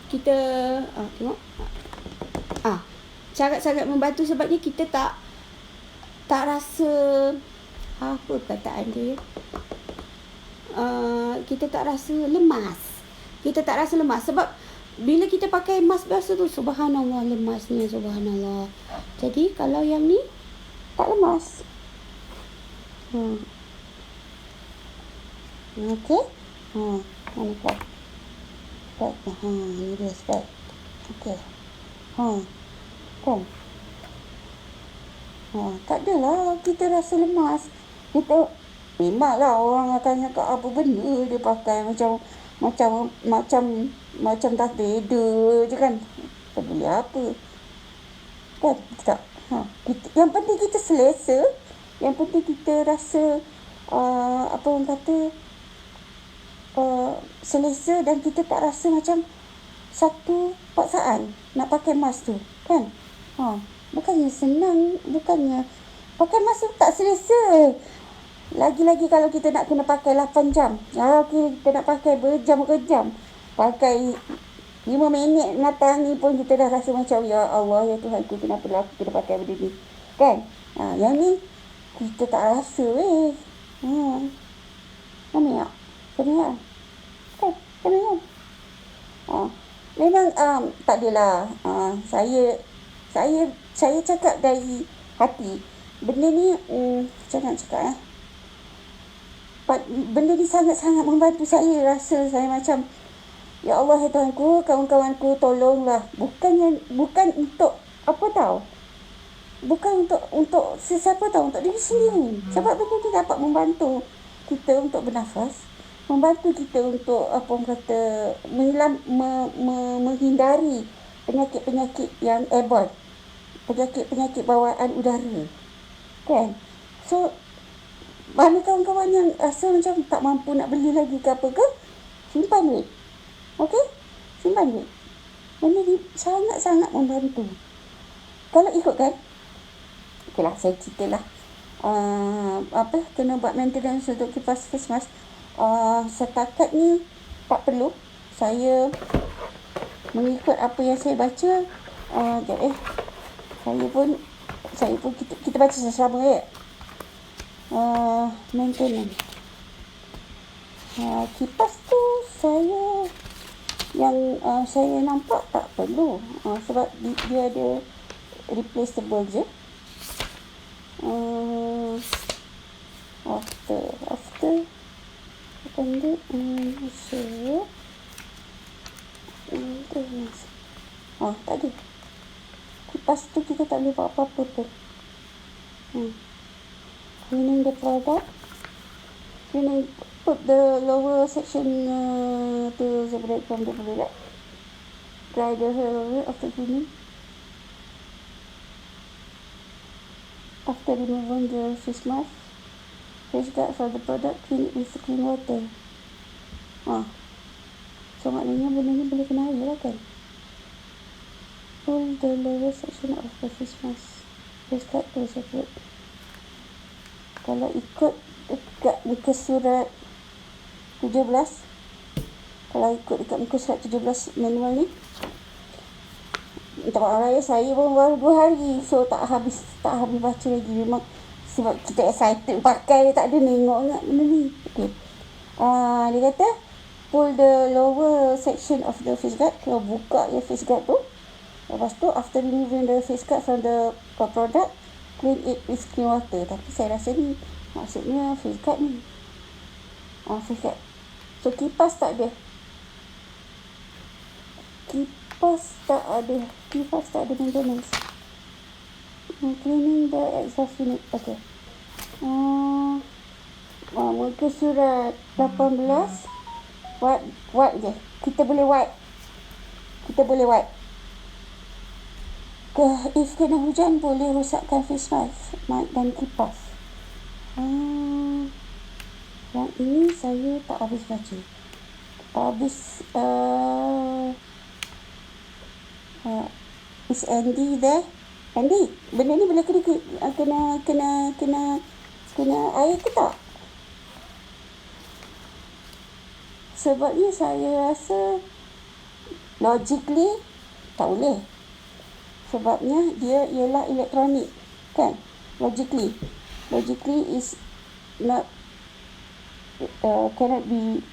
kita tengok sangat-sangat membantu. Sebabnya kita tak rasa apa perkataan dia, kita tak rasa lemas. Sebab bila kita pakai mask biasa tu, subhanallah lemasnya, subhanallah. Jadi kalau yang ni tak lemas. Okey. Mana spek? Ni dia spek. Okey. Kan? Tak adalah kita rasa lemas. Kita memanglah orang akan cakap apa benda dia pakai macam dah beda je kan. Tak boleh apa. Kan? Tak. Yang penting kita selesa. Yang penting kita rasa selesa dan kita tak rasa macam satu paksaan nak pakai mask tu kan. Bukannya senang, bukannya pakai mask tu tak selesa. Lagi-lagi kalau kita nak kena pakai 8 jam. Kita nak pakai berjam-jam. Pakai 5 minit natang ni pun kita dah rasa macam ya Allah ya Tuhanku, kenapa aku kena pakai benda ni kan. Yang ni kita tak rasa Kena memang tak adalah. Saya cakap dari hati. Benda ni macam nak cakap benda ni sangat-sangat membantu saya. Rasa saya macam ya Allah ya Tuhanku, kawan-kawanku tolonglah. Bukan untuk apa tahu. Bukan untuk sesiapa tahu, untuk diri sendiri. Sebab benda ni dapat membantu kita untuk bernafas, membantu kita untuk menghindari penyakit-penyakit yang airborne, penyakit bawaan udara kan. So mana kawan-kawan yang rasa macam tak mampu nak beli lagi ke apa ke, simpan duit. Okey, simpan duit. Benda ni sangat-sangat membantu. Kalau ikutkan, okeylah saya ceritalah kena buat maintenance untuk kipas face mask. Setakat ni tak perlu. Saya mengikut apa yang saya baca. Sekejap saya pun kita baca sama-sama ya. Maintenance. Kipas tu saya nampak tak perlu, sebab dia ada replaceable je. After pendek tak ada. Kipas tu kita tak boleh buat apa-apa pun. Cleaning the product, put the lower section to separate from the product. Dry the hair after cleaning. After removing the face mask, face guard for the product, clean it with clean water. So maknanya benda ni boleh kena air lah kan. Pull the lower section of the face mask, face guard to separate. Kalau ikut dekat muka surat 17, kalau ikut dekat muka surat 17 manual ni, minta maaf lah ya, saya pun baru 2 hari, so tak habis baca lagi. Memang sebab kita excited pakai, tak ada nengok benda ni. Okay. Dia kata pull the lower section of the face guard. Kalau buka je face guard tu, lepas tu after removing the face guard from the product, clean it with clean water. Tapi saya rasa ni maksudnya face guard ni, face guard. So kipas tak ada, maintenance. Cleaning the exhaust unit. Okay. Muka surat 18, wipe je. Kita boleh wipe. If kena hujan boleh rosakkan face mask dan kipas. Yang ini saya tak habis baca. Is Andy there? Andy, benda ni boleh kena air ke tak? Sebabnya saya rasa logically tak boleh. Sebabnya dia ialah elektronik kan. Logically is not cannot be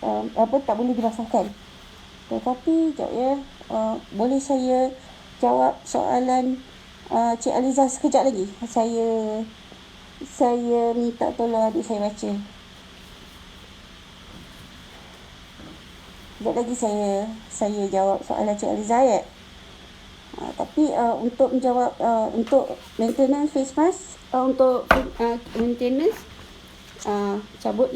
tak boleh dibasahkan. Tetapi sekejap ya, boleh saya jawab soalan Cik Aliza sekejap lagi. Saya minta tolong adik saya baca. Sekejap lagi saya jawab soalan Cik Aliza ya. Tapi untuk menjawab untuk maintenance face mask, untuk maintenance cabut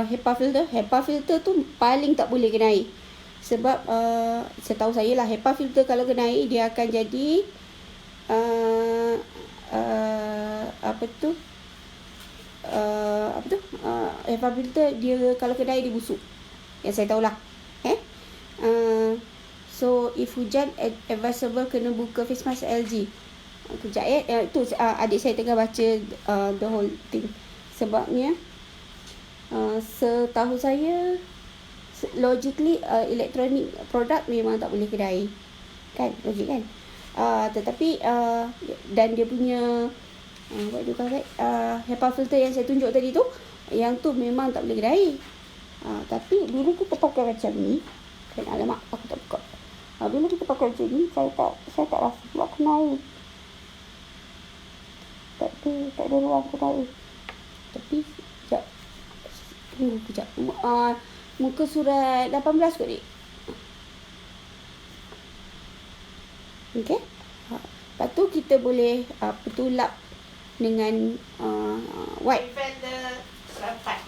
HEPA filter. HEPA filter tu paling tak boleh kena air. Sebab setahu saya lah, HEPA filter kalau kena air dia akan jadi HEPA filter dia kalau kena air dia busuk. Yang saya tahulah. So if hujan advisable kena buka face mask LG. Kejap itu adik saya tengah baca the whole thing. Sebabnya setahu saya logically electronic product memang tak boleh kena air kan, logik kan. Tetapi dan dia punya HEPA filter yang saya tunjuk tadi tu, yang tu memang tak boleh kena air. Tapi bila kita pakai macam ni kan, alamak aku tak buka. Bila kita pakai macam ni, saya tak rasa buat kena air. Tak ada ruang kena air. Tapi sekejap. Muka surat 18 kot dik. Okey. Lepas tu kita boleh petulap dengan white. Prevent the surat 4.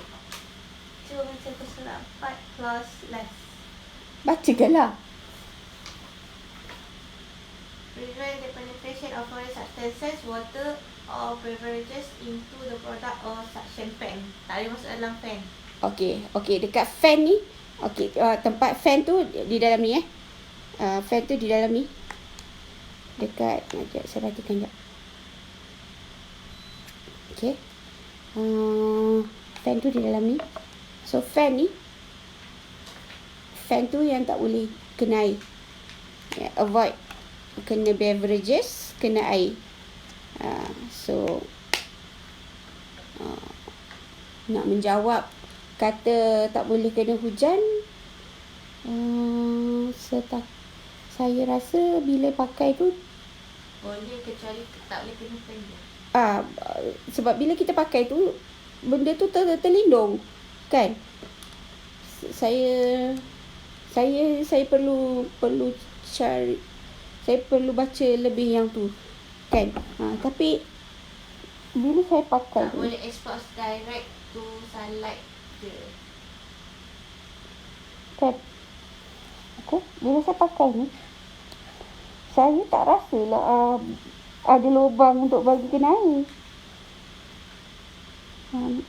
Cuba baca ke surat 4 clause last. Bacakanlah. Prevent the penetration of foreign substances, water or beverages into the product or suction pan. Tak boleh masuk dalam pan. Okey, dekat fan ni. Okey, tempat fan tu di dalam ni fan tu di dalam ni. Dekat, sekejap saya perhatikan sekejap. Okey. Fan tu di dalam ni. So fan tu yang tak boleh kena air. Avoid kena beverages, kena air. So nak menjawab kata tak boleh kena hujan, saya rasa bila pakai tu Boleh kecuali tak boleh kena fan je. sebab bila kita pakai tu benda tu terlindung kan. Saya perlu cari, saya perlu baca lebih yang tu kan. Tapi bila saya pakai Tak boleh expose direct to sunlight je. kan, bila saya pakai ni, saya tak rasa lah ada lubang untuk bagi kena air.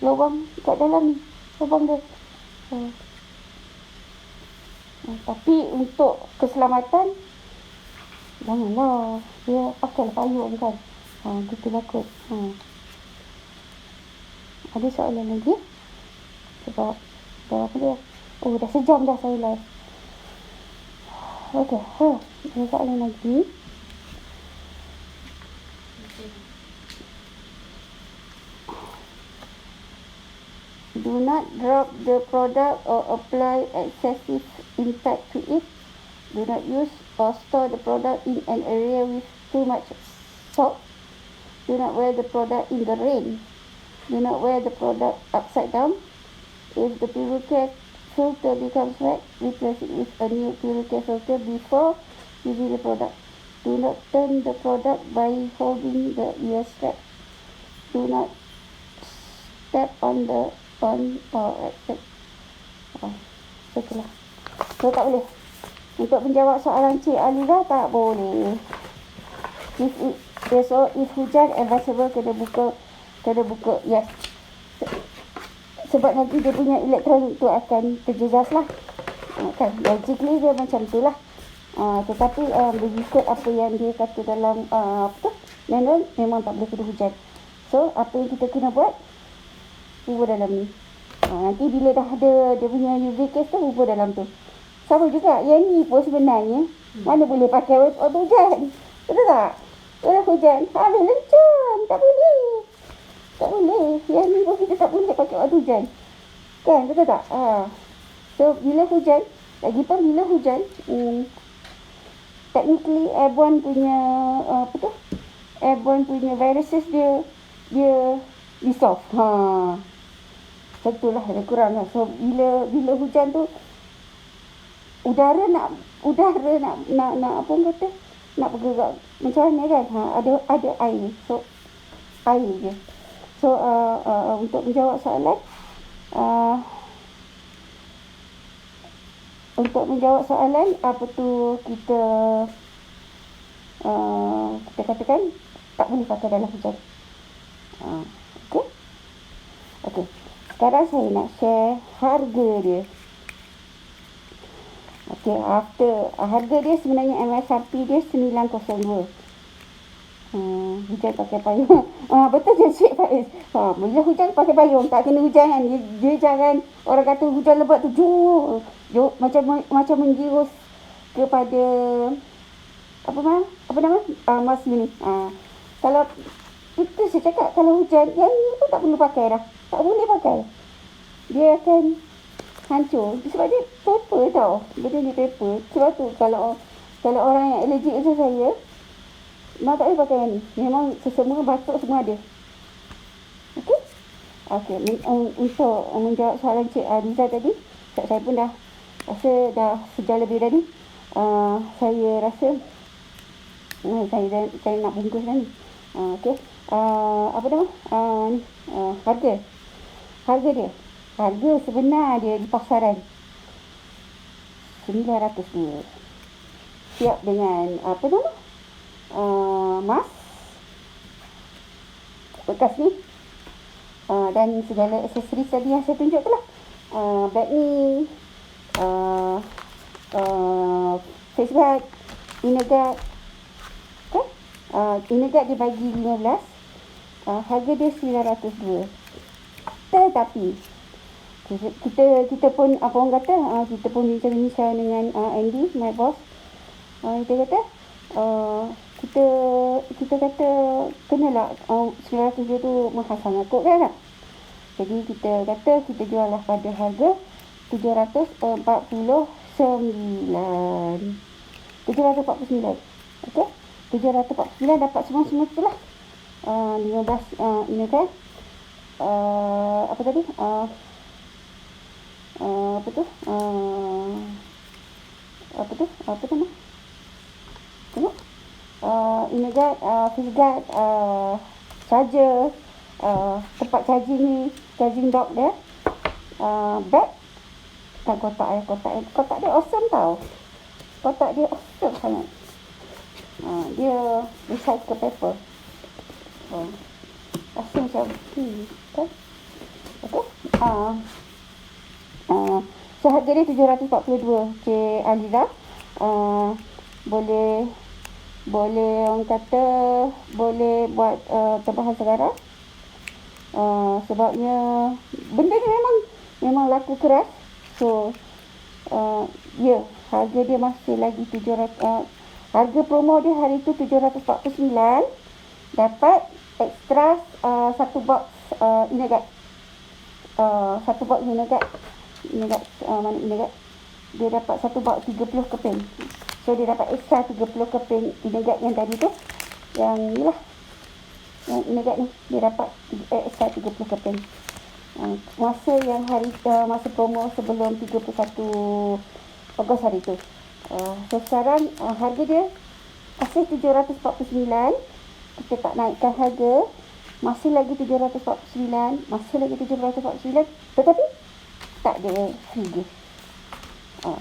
Lubang kat dalam ni, lubang dia. Tapi untuk keselamatan, janganlah dia pakai payung kan. Gitu lah kot. Ada soalan lagi? Sebab dah apa dia? Dah sejam dah saya live. Okey, ada soalan lagi? Do not drop the product or apply excessive impact to it. Do not use or store the product in an area with too much salt. Do not wear the product in the rain. Do not wear the product upside down. If the puricare filter becomes wet, replace it with a new puricare filter before using the product. Do not turn the product by holding the ear strap. Do not step on the exit. Itulah. So tak boleh. Untuk menjawab soalan Cik Aliza, tak boleh. If hujan, advisable kena buka. Yes. Sebab nanti dia punya elektronik tu akan terjejas lah. Kan, logically dia macam tu lah. Tetapi berikut apa yang dia kata dalam manual, memang tak boleh kena hujan. So apa yang kita kena buat, hubur dalam ni. Nanti bila dah ada dia punya UV case tu, hubur dalam tu. Sama juga yang ni pun sebenarnya mana boleh pakai waktu hujan. Betul tak? Kalau hujan habis lencun, tak boleh. Yang ni pun kita tak boleh pakai waktu hujan. Kan, betul tak? So bila hujan, lagipun bila hujan, technically airborne punya airborne punya viruses dia dissolve. Tentulah ada kurang lah. So bila hujan tu udara nak apa kata, nak bergerak macam mana kan, ada air. So air je. So untuk menjawab soalan, apa tu kita katakan tak boleh pakai dalam hujan. Okey. Sekarang saya nak share harga dia. Okey, harga dia sebenarnya MSRP dia 902. Hujan pakai payung. Betul je Cik Faiz. Bila hujan pakai payung, tak kena hujan kan. Dia jangan, orang kata hujan lebat tu macam menjurus kepada apa nama? Mas ni. Kalau itu saya cakap, kalau hujan yang ni pun tak perlu pakai dah. Tak boleh pakai. Dia akan hancur. Sebab dia paper tau. Benda ni paper. Sebab tu kalau orang yang allergic macam saya, memang tak boleh pakai yang ni. Memang semua batuk semua ada. Okey, untuk menjawab soalan Cik Aliza tadi, saya pun dah rasa dah sejam lebih tadi. Saya rasa saya nak bungkus dah ni. Okey. Apa nama? Ni harga dia. Harga sebenar dia di pasaran 902. Siap dengan apa nama? Mask bekas ni. Dan segala aksesoris tadi yang saya tunjuk tu lah. Bag ni, face guard, inner guard. Okay? Inner guard dia bagi 15. Harga dia 902. Tetapi kita pun apa orang kata, kita pun bincang-bincang dengan Andy, my boss. Kita kata kita kata kenalah 900 dia tu mahal sangat kot kan. Jadi kita kata kita jual lah pada harga 749. 749. Okey. 749 dapat semua tu lah. 15 ini kan. Apa tadi? Apa tu? Apa nama? Tengok. Ini guard, fish guard, charger, tempat charging dock dia. Bag. Tak kotak dia awesome tau. Kotak dia awesome sangat. Dia recycle paper. Rasa macam kan? Okay. So harga dia 742. Cik Aliza, boleh orang kata boleh buat tambahan segara. Sebabnya benda ni memang laku keras. So harga dia masih lagi 700. Harga promo dia hari tu 749. Dapat extra satu box Inagat. Satu box Inagat. Mana Inagat? Dia dapat satu box 30 keping. So dia dapat extra 30 keping Inagat yang tadi tu. Yang ni lah. Yang Inagat ni dia dapat extra 30 keping. Masa yang masa promo sebelum 31 Ogos hari tu. So sekarang harga dia masih 749. Kita tak naikkan harga. Masih lagi 749. Tetapi tak ada free gift.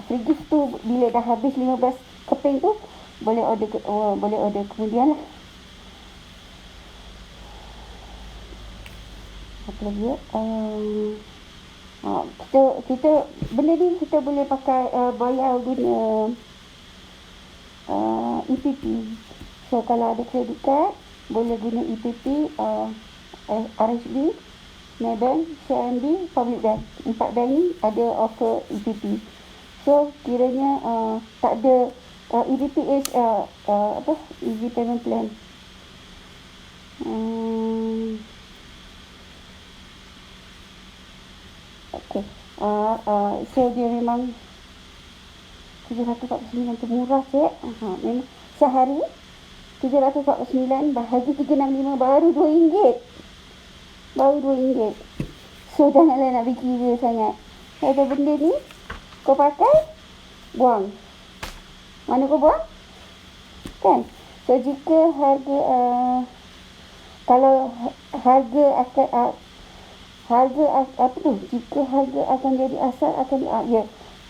Free gift tu bila dah habis 15 keping tu boleh order kemudian lah. Apa lagi ya? Kita benda ni kita boleh pakai bayar guna EPP. So kalau ada credit card boleh guna EPP, RHB, Maybank, CIMB, Public Bank. 4 bank ni ada offer EPP. So kiranya tak ada EPP is easy payment plan. Okay. So dia memang 749 tu murah cik. Memang sehari 749 bahagi 365 baru RM2. Baru RM2. So janganlah nak fikir sangat. Kalau benda ni kau pakai, buang. Mana kau buang? Kan? So jika harga kalau harga akan jika harga akan jadi asal akan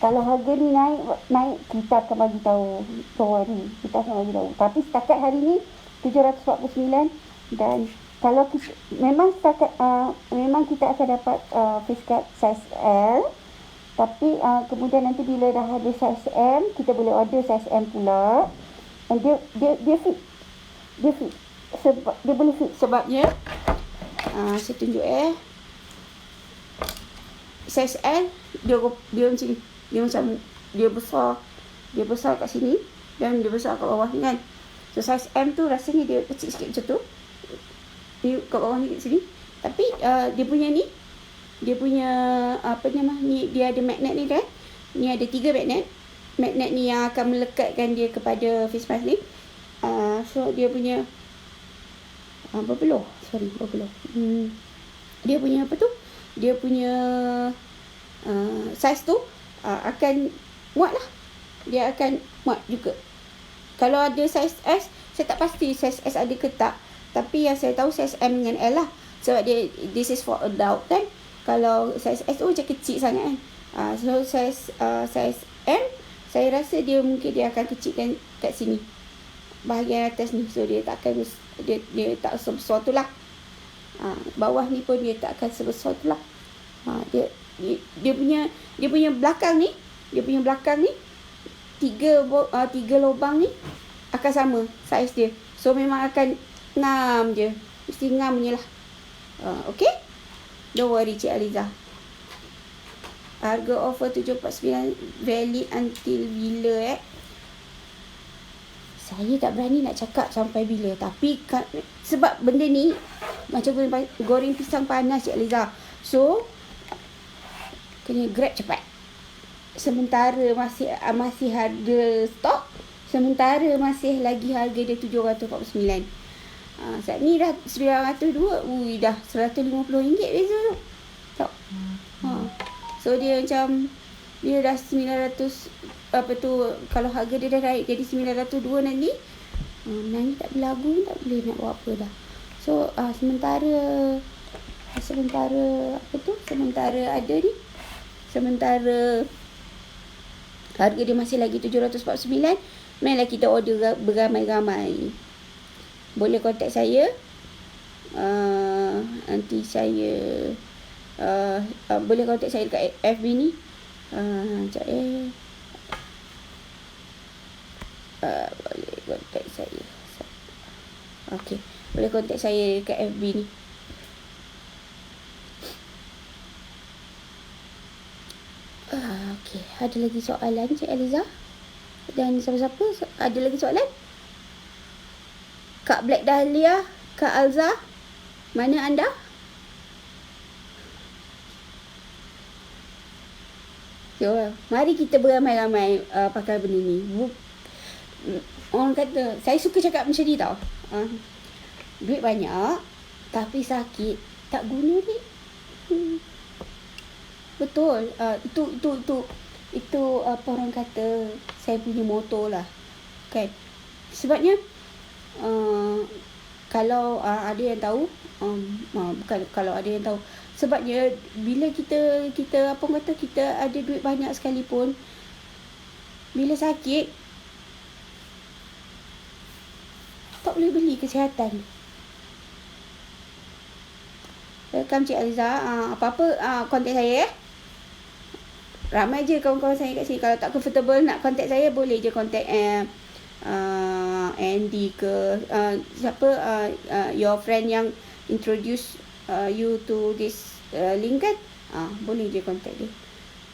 kalau harga ni naik kita akan bagi tahu. Sorry, kita akan bagi tahu. Tapi setakat hari ni 749 dan kalau kita, memang kita akan dapat face card size L. Tapi kemudian nanti bila dah ada size M, kita boleh order size M pula. And dia fit. Sebab dia boleh fit sebabnya saya tunjuk size L dia macam ni. Dia besar kat sini dan dia besar kat bawah ni kan. So size M tu rasanya dia kecil sikit macam tu. Dia kat bawah ni kat sini. Tapi dia punya apa nama ni, dia ada magnet ni kan. Ni ada 3 magnet. Magnet ni yang akan melekatkan dia kepada face mask ni. So dia punya berpeluh. Dia punya apa tu? Dia punya size tu akan muat lah. Dia akan muat juga. Kalau ada size S, saya tak pasti size S ada ke tak. Tapi yang saya tahu size M dengan L lah. Sebab this is for adult kan. Kalau size S tu macam kecil sangat kan. So size M, saya rasa dia akan kecilkan kat sini. Bahagian atas ni. So dia tak akan dia tak sebesar tu lah. Bawah ni pun dia tak akan sebesar tu lah. Dia punya belakang ni, tiga lubang ni akan sama saiz dia. So memang akan ngam je. Mesti ngam je lah. Okey? Don't worry Cik Aliza. Harga offer 749 valid until bila Saya tak berani nak cakap sampai bila. Tapi sebab benda ni macam goreng pisang panas Cik Aliza. So kena grab cepat. Sementara masih harga stok. Sementara masih lagi harga dia 749. Saat ni dah 902. Ui, dah RM150 beza tu. Tak. So dia macam dia dah 900 apa tu, kalau harga dia dah naik jadi 902 nanti. Nanti tak berlagu tak boleh nak buat apa dah. So sementara apa tu? Sementara ada ni. Sementara harga dia masih lagi 749, mainlah kita order beramai-ramai. Boleh kontak saya. Nanti saya boleh kontak saya dekat FB ni. Sekejap boleh kontak saya. Okey, boleh kontak saya dekat FB ni. Okey, ada lagi soalan Cik Aliza? Dan siapa-siapa ada lagi soalan? Kak Black Dahlia, Kak Alza, mana anda? Mari kita beramai-ramai pakai benda ni. Orang kata, saya suka cakap macam ni tau. Duit banyak tapi sakit tak guna ni. Betul. Itu apa orang kata, saya punya moto lah. Kan? Sebabnya kalau ada yang tahu, bukan kalau ada yang tahu, sebabnya bila kita apa orang kata, kita ada duit banyak sekalipun, bila sakit tak boleh beli kesihatan. Welcome Cik Aliza. Apa-apa kontak saya Ramai je kawan-kawan saya kat sini. Kalau tak comfortable nak kontak saya, boleh je kontak Andy ke siapa your friend yang introduce you to this link kan. Boleh je kontak dia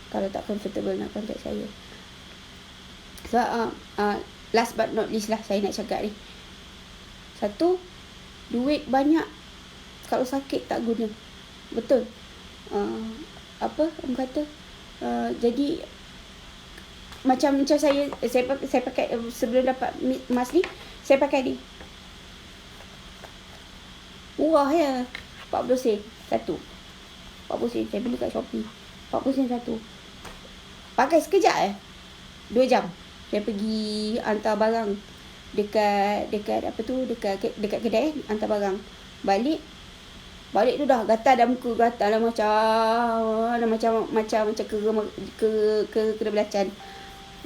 kalau tak comfortable nak kontak saya. So last but not least lah, saya nak cakap ni. Satu, duit banyak kalau sakit tak guna. Betul. Apa orang kata, jadi macam saya pakai sebelum dapat mask ni, saya pakai ni. Murah ya, 40 sen satu. 40 sen saya beli kat Shopee. 40 sen satu. Pakai sekejap 2 jam. Saya pergi hantar barang dekat apa tu, dekat kedai hantar barang. Balik tu dah gatal dah muka, gatal dah macam ke belacan.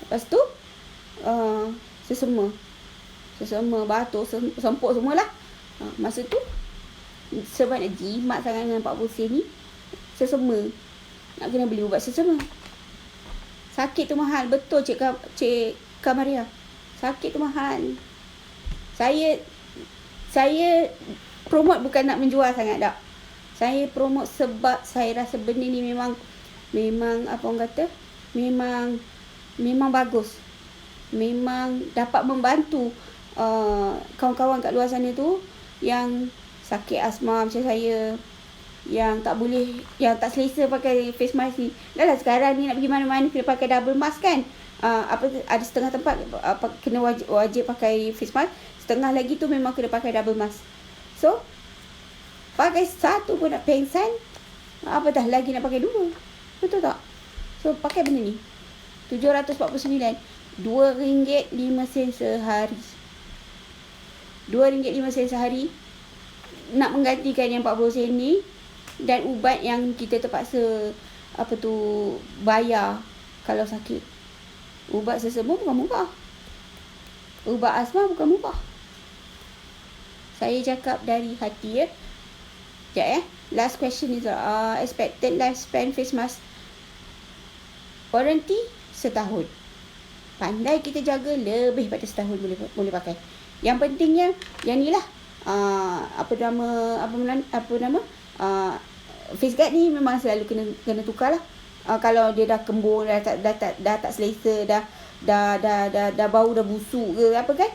Lepas tu sesama batuk, sempuk semualah. Masa tu sebab nak jimat sangat dengan 40 sen ni, sesama nak kena beli ubat sesama. Sakit tu mahal, betul Cik Kamaria. Sakit tu mahal. Saya promote bukan nak menjual sangat tak. Saya promote sebab saya rasa benda ni memang apa orang kata, memang bagus. Memang dapat membantu kawan-kawan kat luar sana tu yang sakit asma macam saya, yang tak selesa pakai face mask ni. Dah lah sekarang ni nak pergi mana-mana kena pakai double mask kan. Ada setengah tempat kena wajib pakai face mask, setengah lagi tu memang kena pakai double mask. So pakai satu pun nak pengsan, apatah lagi nak pakai dua. Betul tak? So pakai benda ni 749, RM2.05 sehari. RM2.05 sehari nak menggantikan yang 40 sen ni, dan ubat yang kita terpaksa apa tu bayar kalau sakit. Ubat sesama bukan murah. Ubat asma bukan murah. Saya cakap dari hati ya. Sekejap Last question is expected lifespan face mask. Warranty setahun. Pandai kita jaga, lebih pada setahun boleh pakai. Yang pentingnya yang ni lah. Apa nama face guard ni memang selalu kena tukar lah. Kalau dia dah kembung, dah tak selesa, dah bau, dah busuk ke apa kan,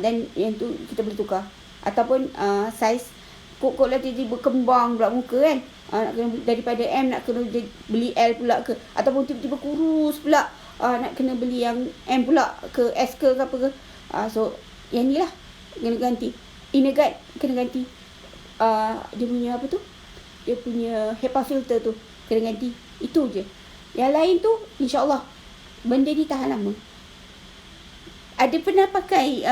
dan yang tu kita boleh tukar. Ataupun saiz kok lah dia berkembang pula muka kan, nak kena daripada M nak kena beli L pula ke, ataupun tiba-tiba kurus pula, nak kena beli yang M pula ke, S ke apa ke. So yang ni lah kena ganti. Inner guard kena ganti, dia punya apa tu, dia punya HEPA filter tu kena ganti. Itu je. Yang lain tu insya-Allah benda ni tahan lama. Ada pernah pakai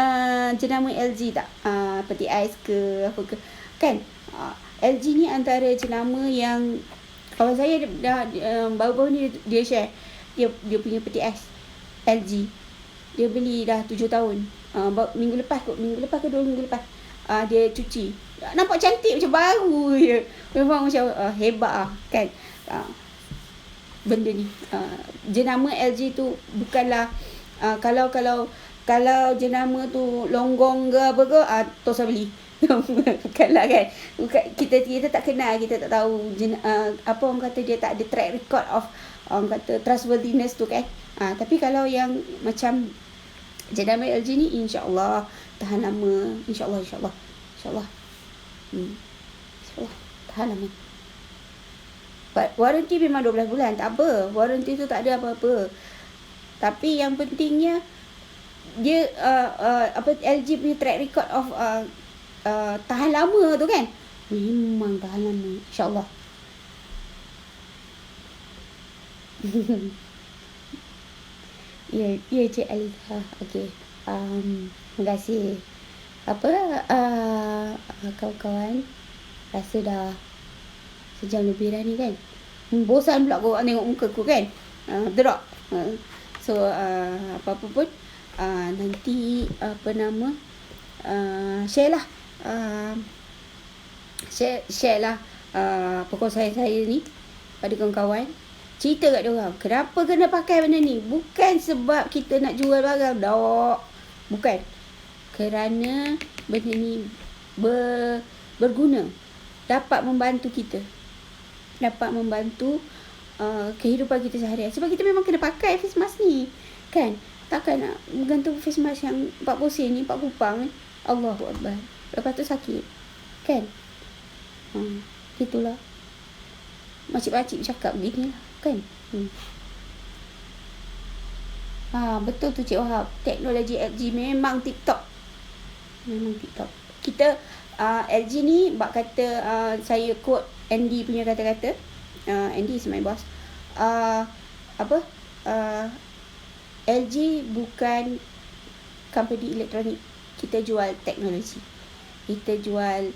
jenama LG tak? Peti ais ke apa ke kan? LG ni antara jenama yang kawan saya dah baru-baru ni dia share dia punya peti ais LG. Dia beli dah 7 tahun. Minggu lepas ke 2 minggu lepas dia cuci. Nampak cantik macam baru je. Memang macam hebat kan. Benda ni jenama LG tu bukanlah kalau jenama tu longgong ke apa ke, tak usah beli. Bukanlah kan. Kita tak kenal, kita tak tahu apa orang kata, dia tak ada track record of orang kata trustworthiness tu kan. Tapi kalau yang macam jenama LG ni insya-Allah tahan lama, insya-Allah. InsyaAllah tahan lama. Warranty memang 12 bulan, tak apa. Warranty tu tak ada apa-apa. Tapi yang pentingnya dia LG punya track record of tahan lama tu kan. Memang tahan lama, insya-Allah. Ya Cik Aliza. Okey. Terima kasih. Kawan-kawan, rasa dah sejam lebih dah ni kan. Bosan pula kau tengok muka aku kan. Drop. So apa-apa pun nanti share lah. Share lah pokok saya ni pada kawan-kawan. Cerita kat dia orang kenapa kena pakai benda ni. Bukan sebab kita nak jual barang, tak. Bukan. Kerana benda ni berguna, dapat membantu kita, dapat membantu kehidupan kita seharian. Sebab kita memang kena pakai face mask ni kan. Takkan nak bergantung face mask yang 40 sen ni, 4 kupang. Allahu Akbar. Lepas tu sakit kan. Itulah makcik-makcik cakap begini lah kan. Betul tu Cik Wahab. Teknologi LG memang TikTok. Kita LG ni bak kata, saya quote Andy punya kata-kata. Andy is my boss. LG bukan company elektronik. Kita jual teknologi. Kita jual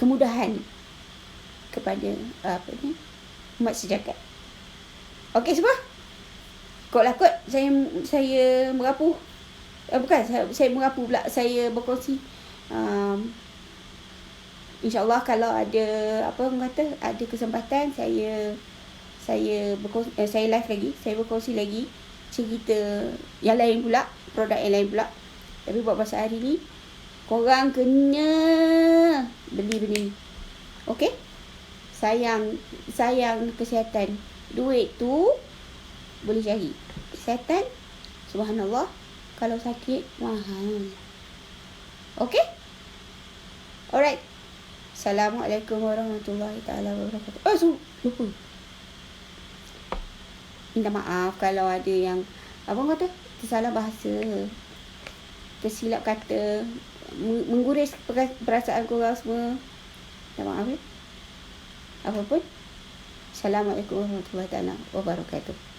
kemudahan kepada umat sejagat. Okey semua? Kot saya merapu. Bukan, saya merapu pula. Saya berkongsi. InsyaAllah kalau ada ada kesempatan, saya live lagi, saya berkongsi lagi cerita yang lain pula, produk yang lain pula. Tapi buat masa hari ni, korang kena beli benda ni. Okey? Sayang kesihatan. Duit tu boleh cari. Kesihatan, subhanallah, kalau sakit mahal. Okey? Alright. Assalamualaikum warahmatullahi taala wabarakatuh. Lupa. Minta maaf kalau ada yang kata tersalah bahasa, tersilap kata, mengguris perasaan korang semua. Minta maaf ya. Apa pun. Assalamualaikum warahmatullahi taala wabarakatuh.